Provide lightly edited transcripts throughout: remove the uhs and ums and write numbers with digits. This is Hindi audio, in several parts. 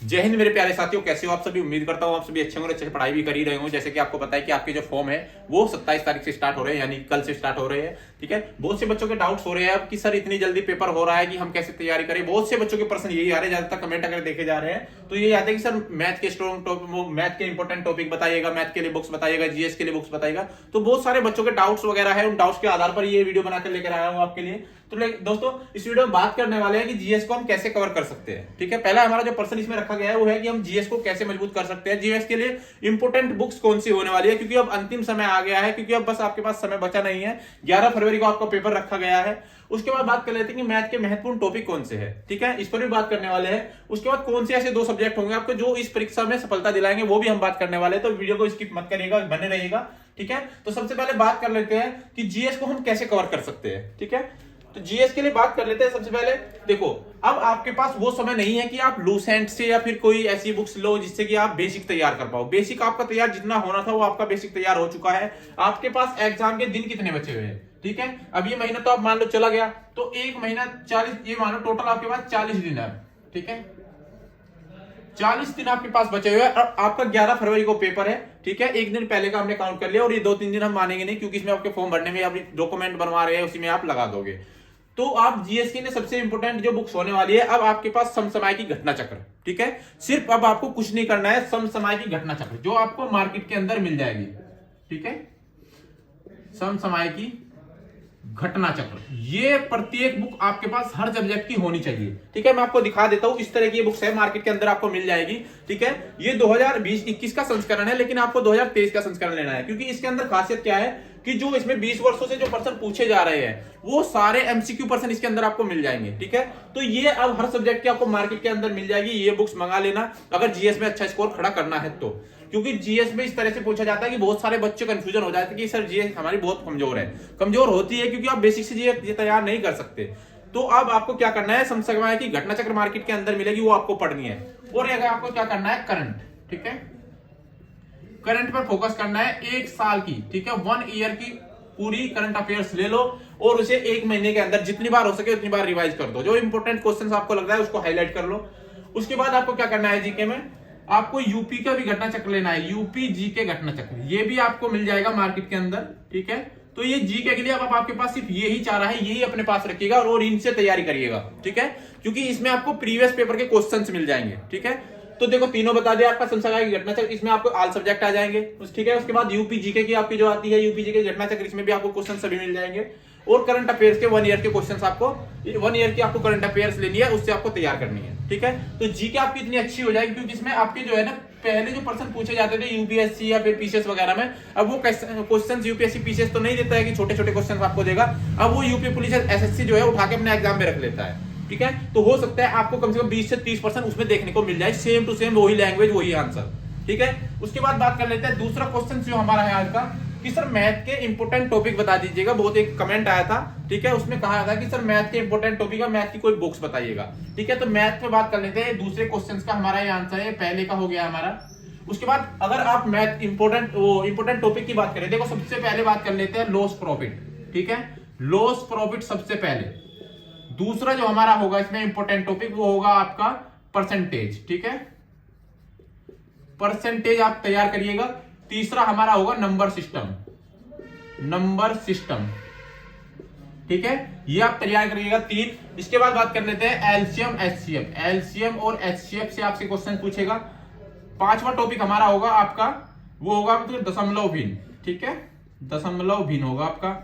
जय हिंद मेरे प्यारे साथियों, कैसे हो आप सभी। उम्मीद करता हूँ आप सभी अच्छे होंगे, अच्छे से पढ़ाई भी कर ही रहे हो। जैसे कि आपको पता है कि आपके जो फॉर्म है वो 27 तारीख से स्टार्ट हो रहे हैं, यानी कल से स्टार्ट हो रहे हैं। ठीक है, बहुत से बच्चों के डाउट्स हो रहे हैं अब कि सर इतनी जल्दी पेपर हो रहा है कि हम कैसे तैयारी करें। बहुत से बच्चों के प्रश्न यही आ रहे हैं, ज्यादातर कमेंट अगर देखे जा रहे हैं तो यही आते हैं कि सर मैथ के स्ट्रॉन्ग मैथ के इंपॉर्टेंट टॉपिक बताइएगा, मैथ के लिए बुक्स बताइएगा, जीएस के लिए बुक्स बताइएगा। तो बहुत सारे बच्चों के डाउट्स वगैरह है, उन डाउट्स के आधार पर ये वीडियो बनाकर लेकर आया हूँ आपके लिए। तो दोस्तों इस वीडियो में बात करने वाले हैं कि जीएस को हम कैसे कवर कर सकते हैं। ठीक है, पहला हमारा जो प्रश्न इसमें रखा गया है वो है कि हम जीएस को कैसे मजबूत कर सकते हैं, जीएस के लिए इंपोर्टेंट बुक्स कौन सी होने वाली है, क्योंकि अब अंतिम समय आ गया है, क्योंकि अब बस आपके पास समय बचा नहीं है। 11 फरवरी को आपका पेपर रखा गया है। उसके बाद बात कर लेते हैं कि मैथ के महत्वपूर्ण टॉपिक कौन से हैं। ठीक है, इस पर भी बात करने वाले हैं। उसके बाद कौन से ऐसे 2 सब्जेक्ट होंगे आपको जो इस परीक्षा में सफलता दिलाएंगे, वो भी हम बात करने वाले हैं। तो वीडियो को स्किप मत करिएगा, बने रहिएगा। ठीक है, तो सबसे पहले बात कर लेते हैं कि जीएस को हम कैसे कवर कर सकते हैं। ठीक है, तो जीएस के लिए बात कर लेते हैं। सबसे पहले देखो, अब आपके पास वो समय नहीं है कि आप लूसेंट से या फिर कोई ऐसी बुक्स लो जिससे कि आप बेसिक तैयार कर पाओ। बेसिक आपका तैयार जितना होना था वो आपका बेसिक तैयार हो चुका है। आपके पास एग्जाम के दिन कितने बचे हुए हैं। ठीक है, अब ये महीना तो आप मान लो चला गया, तो एक महीना 40, ये मानो टोटल आपके पास 40 दिन है। ठीक है, 40 दिन आपके पास बचे हुए हैं और आपका 11 फरवरी को पेपर है। ठीक है, एक दिन पहले का हमने काउंट कर लिया और ये 2-3 दिन हम मानेंगे नहीं, क्योंकि इसमें आपके फॉर्म भरने में, आप डॉक्यूमेंट बनवा रहे हैं उसी में आप लगा दोगे। तो आप जीएस के लिए सबसे इंपोर्टेंट जो बुक्स होने वाली है, अब आपके पास समसमय की घटना चक्र। ठीक है, सिर्फ अब आपको कुछ नहीं करना है, समसमय की घटना चक्र जो आपको मार्केट के अंदर मिल जाएगी। ठीक है, समसमय की घटना चक्र, ये प्रत्येक बुक आपके पास हर सब्जेक्ट की होनी चाहिए। ठीक है, मैं आपको दिखा देता हूं, इस तरह की ये बुक्स है, मार्केट के अंदर आपको मिल जाएगी। ठीक है, ये 2020-21 का संस्करण है, लेकिन आपको 2023 का संस्करण लेना है, क्योंकि इसके अंदर खासियत क्या है कि जो इसमें 20 वर्षों से जो प्रश्न पूछे जा रहे हैं वो सारे एमसीक्यू प्रश्न इसके अंदर आपको मिल जाएंगे। ठीक है, तो ये अब हर सब्जेक्ट की आपको मार्केट के अंदर मिल जाएगी। ये बुक्स मंगा लेना अगर जीएस में अच्छा स्कोर खड़ा करना है तो, क्योंकि जीएस में इस तरह से पूछा जाता है कि बहुत सारे बच्चे कंफ्यूजन हो जाते हैं कि सर जीएस हमारी बहुत कमजोर है। कमजोर होती है क्योंकि आप बेसिक से जीएस तैयार नहीं कर सकते। तो अब आपको क्या करना है, समसमय की घटना चक्र मार्केट के अंदर मिलेगी, वो आपको पढ़नी है। और अगर आपको क्या करना है, करंट। ठीक है, करंट पर फोकस करना है 1 साल की। ठीक है, 1 ईयर की पूरी करंट अफेयर्स ले लो और उसे 1 महीने के अंदर जितनी बार हो सके उतनी बार रिवाइज कर दो। जो इंपोर्टेंट क्वेश्चंस आपको लग रहा है उसको हाईलाइट कर लो। उसके बाद आपको क्या करना है, जीके में आपको यूपी का भी घटना चक्र लेना है, यूपी जीके घटना चक्र, ये भी आपको मिल जाएगा मार्केट के अंदर। ठीक है, तो ये जीके के लिए अब आपके पास सिर्फ यही चारा है, यही अपने पास रखिएगा और इनसे तैयारी करिएगा। ठीक है, क्योंकि इसमें आपको प्रीवियस पेपर के क्वेश्चंस मिल जाएंगे। ठीक है, तो देखो तीनों बता दिया आपका समसमय की घटना चक्र, इसमें आपको ऑल सब्जेक्ट आ जाएंगे। ठीक है, उसके बाद यूपी जीके की आपकी जो आती है यूपी जीके घटना चक्र, इसमें भी आपको क्वेश्चन सभी मिल जाएंगे। और करंट अफेयर्स के 1 ईयर के क्वेश्चंस आपको 1 ईयर की आपको करंट अफेयर्स लेनी है, उससे आपको तैयार करनी है। ठीक है, तो जीके आपकी इतनी अच्छी हो जाएगी क्योंकि इसमें आपके जो है ना पहले जो प्रश्न पूछे जाते थे यूपीएससी या फिर पीसीएस वगैरह में, अब वो क्वेश्चंस यूपीएससी पीसीएस तो नहीं देता है कि छोटे छोटे क्वेश्चंस आपको देगा। अब वो यूपी पुलिस एसएससी जो है उठा के अपने एग्जाम में रख लेता है। ठीक है, तो हो सकता है आपको कम से कम 20 से 30% उसमें देखने को मिल जाए, सेम टू सेम वही लैंग्वेज वही आंसर। ठीक है, उसके बाद बात कर लेते हैं दूसरा क्वेश्चन जो हमारा है आज का, कि सर मैथ के इंपोर्टेंट टॉपिक बता दीजिएगा। बहुत एक कमेंट आया था। ठीक है, उसमें कहा था कि सर मैथ के इंपोर्टेंट टॉपिक, मैथ की कोई बुक्स बताइएगा। ठीक है, तो मैथ में बात कर लेते हैं। दूसरे क्वेश्चन का हमारा ये आंसर है, पहले का हो गया हमारा। उसके बाद अगर आप मैथ इंपोर्टेंट टॉपिक की बात करें, देखो सबसे पहले बात कर लेते हैं लॉस प्रॉफिट। ठीक है, लॉस प्रॉफिट सबसे पहले। दूसरा जो हमारा होगा इसमें इंपोर्टेंट टॉपिक वो होगा आपका परसेंटेज। ठीक है, परसेंटेज आप तैयार करिएगा। तीसरा हमारा होगा नंबर सिस्टम, नंबर सिस्टम। ठीक है, ये आप तैयार करिएगा 3। इसके बाद बात कर लेते हैं एलसीएम एचसीएफ, एलसीएम और एचसीएफ से आपसे क्वेश्चन पूछेगा। 5वां टॉपिक हमारा होगा आपका, वो होगा दशमलव भिन्न। ठीक है, दशमलव भिन्न होगा आपका।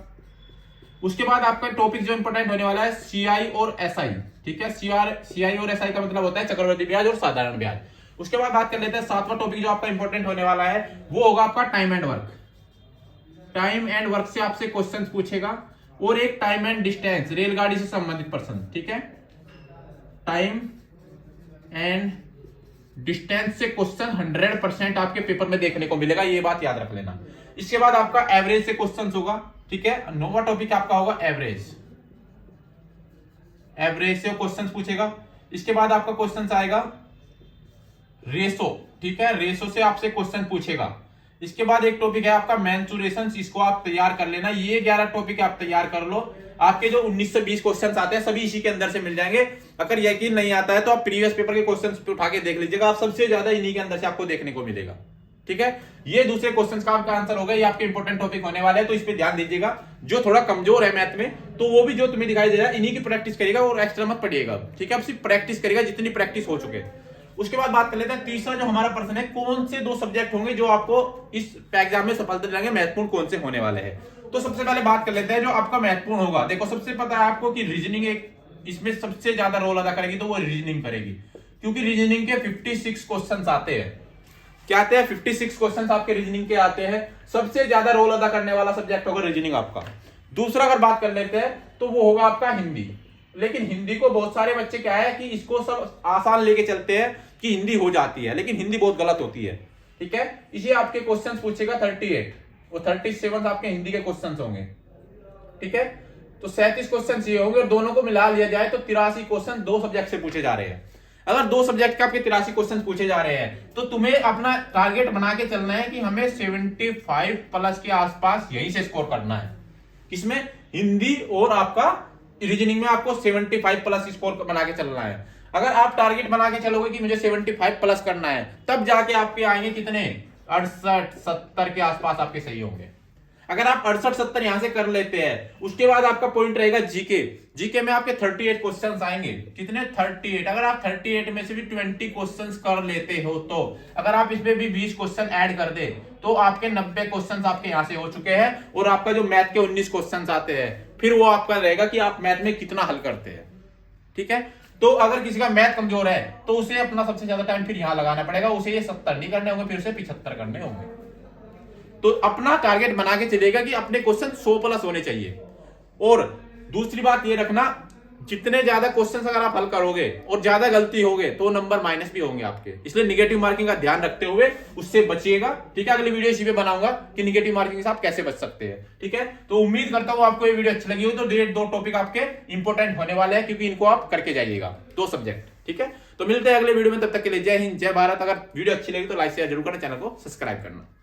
उसके बाद आपका टॉपिक जो इंपोर्टेंट होने वाला है सीआई और एसआई। ठीक है, सीआई और एसआई का मतलब होता है चक्रवृद्धि ब्याज और साधारण ब्याज। उसके बाद बात कर लेते हैं 7वां टॉपिक जो आपका इंपोर्टेंट होने वाला है, वो होगा आपका time and work. Time and work से आपसे क्वेश्चन पूछेगा। और एक टाइम एंड डिस्टेंस, रेलगाड़ी से संबंधित प्रश्न। ठीक है, टाइम एंड डिस्टेंस से क्वेश्चन 100% आपके पेपर में देखने को मिलेगा, ये बात याद रख लेना। इसके बाद आपका एवरेज से क्वेश्चन होगा। ठीक है, 9वां टॉपिक आपका होगा एवरेज, एवरेज से क्वेश्चन पूछेगा। इसके बाद आपका क्वेश्चन आएगा रेशो। ठीक है, रेशो से आपसे क्वेश्चन पूछेगा। इसके बाद एक टॉपिक है आपका मेंसुरेशन, इसको आप तैयार कर लेना। ये 11 टॉपिक आप तैयार कर लो। आपके जो 1920 क्वेश्चन आते हैं सभी इसी के अंदर से मिल जाएंगे। अगर यकीन नहीं आता है तो आप प्रीवियस पेपर के क्वेश्चन उठा के देख लीजिएगा, आप सबसे ज्यादा इन्हीं के अंदर से आपको देखने को मिलेगा। ठीक है, ये दूसरे क्वेश्चन का आपका आंसर होगा, ये आपके इंपॉर्टेंट टॉपिक होने वाले हैं, तो इस पे ध्यान दीजिएगा। जो थोड़ा कमजोर है मैथ में तो वो भी जो तुम्हें दिखाई दे रहा है इन्हीं की प्रैक्टिस करिएगा और एक्स्ट्रा मत पढ़िएगा। ठीक है, आप सिर्फ प्रैक्टिस करिएगा जितनी प्रैक्टिस हो चुके। उसके बाद बात कर लेते हैं तीसरा जो हमारा प्रश्न है, कौन से 2 सब्जेक्ट होंगे जो आपको इस एग्जाम में सफलता दिलाएंगे, महत्वपूर्ण कौन से होने वाले हैं। तो सबसे पहले बात कर लेते हैं जो आपका महत्वपूर्ण होगा। देखो सबसे पता है आपको कि रीजनिंग एक इसमें सबसे ज्यादा रोल अदा करेगी, तो वो रीजनिंग करेगी, क्योंकि रीजनिंग के 56 क्वेश्चन आते हैं। क्या आते हैं? 56 क्वेश्चन आपके रीजनिंग के आते हैं। सबसे ज्यादा रोल अदा करने वाला सब्जेक्ट होगा रीजनिंग आपका। दूसरा अगर बात कर लेते हैं तो वो होगा आपका हिंदी। लेकिन हिंदी को बहुत सारे बच्चे क्या है कि इसको सब आसान लेके चलते हैं कि हिंदी हो जाती है, लेकिन हिंदी बहुत गलत होती है। ठीक है, इसे आपके क्वेश्चन पूछेगा 38 और 37 आपके हिंदी के क्वेश्चन होंगे। ठीक है, तो 37 क्वेश्चन ये होंगे और दोनों को मिला लिया जाए तो 83 क्वेश्चन 2 सब्जेक्ट से पूछे जा रहे हैं। अगर 2 सब्जेक्ट के आपके 83 क्वेश्चन पूछे जा रहे हैं तो तुम्हें अपना टारगेट बना के चलना है कि हमें 75 प्लस के आसपास यहीं से स्कोर करना है। किसमें? हिंदी और आपका रीजनिंग में आपको 75 प्लस स्कोर बना के चलना है। अगर आप टारगेट बना के चलोगे कि मुझे 75 प्लस करना है, तब जाके आपके आएंगे कितने? 68-70 के आसपास आपके सही होंगे। अगर आप 68-70 यहां से कर लेते हैं, उसके बाद आपका पॉइंट रहेगा जीके। जीके में आपके 38 क्वेश्चंस आएंगे। कितने? 38। अगर आप 38 में से भी 20 क्वेश्चंस कर लेते हो, तो अगर आप इसमें भी 20 क्वेश्चन ऐड कर दे तो आपके 90 क्वेश्चंस आपके यहां से हो चुके हैं। और आपका जो मैथ के 19 क्वेश्चंस आते हैं, फिर वो आपका रहेगा कि आप मैथ में कितना हल करते हैं। ठीक है, तो अगर किसी का मैथ कमजोर है तो उसे अपना सबसे ज्यादा टाइम फिर यहां लगाना पड़ेगा। उसे ये 70 नहीं करने होंगे, फिर उसे 75 करने होंगे। तो अपना टारगेट बना के चलेगा कि अपने क्वेश्चन 100 प्लस होने चाहिए। और दूसरी बात ये रखना, जितने ज्यादा क्वेश्चन अगर आप हल करोगे और ज्यादा गलती होगे तो नंबर माइनस भी होंगे आपके। इसलिए निगेटिव मार्किंग का ध्यान रखते हुए उससे बचिएगा। ठीक है, अगली वीडियो इसी पे बनाऊंगा कि निगेटिव मार्किंग से आप कैसे बच सकते हैं। ठीक है, तो उम्मीद करता हूं आपको ये वीडियो अच्छी लगी हो। तो 2 टॉपिक आपके इंपॉर्टेंट होने वाले हैं, क्योंकि इनको आप करके जाइएगा, 2 सब्जेक्ट। ठीक है, तो मिलते हैं अगले वीडियो में, तब तक के लिए जय हिंद जय भारत। अगर वीडियो अच्छी लगी तो लाइक शेयर जरूर करना, चैनल को सब्सक्राइब करना।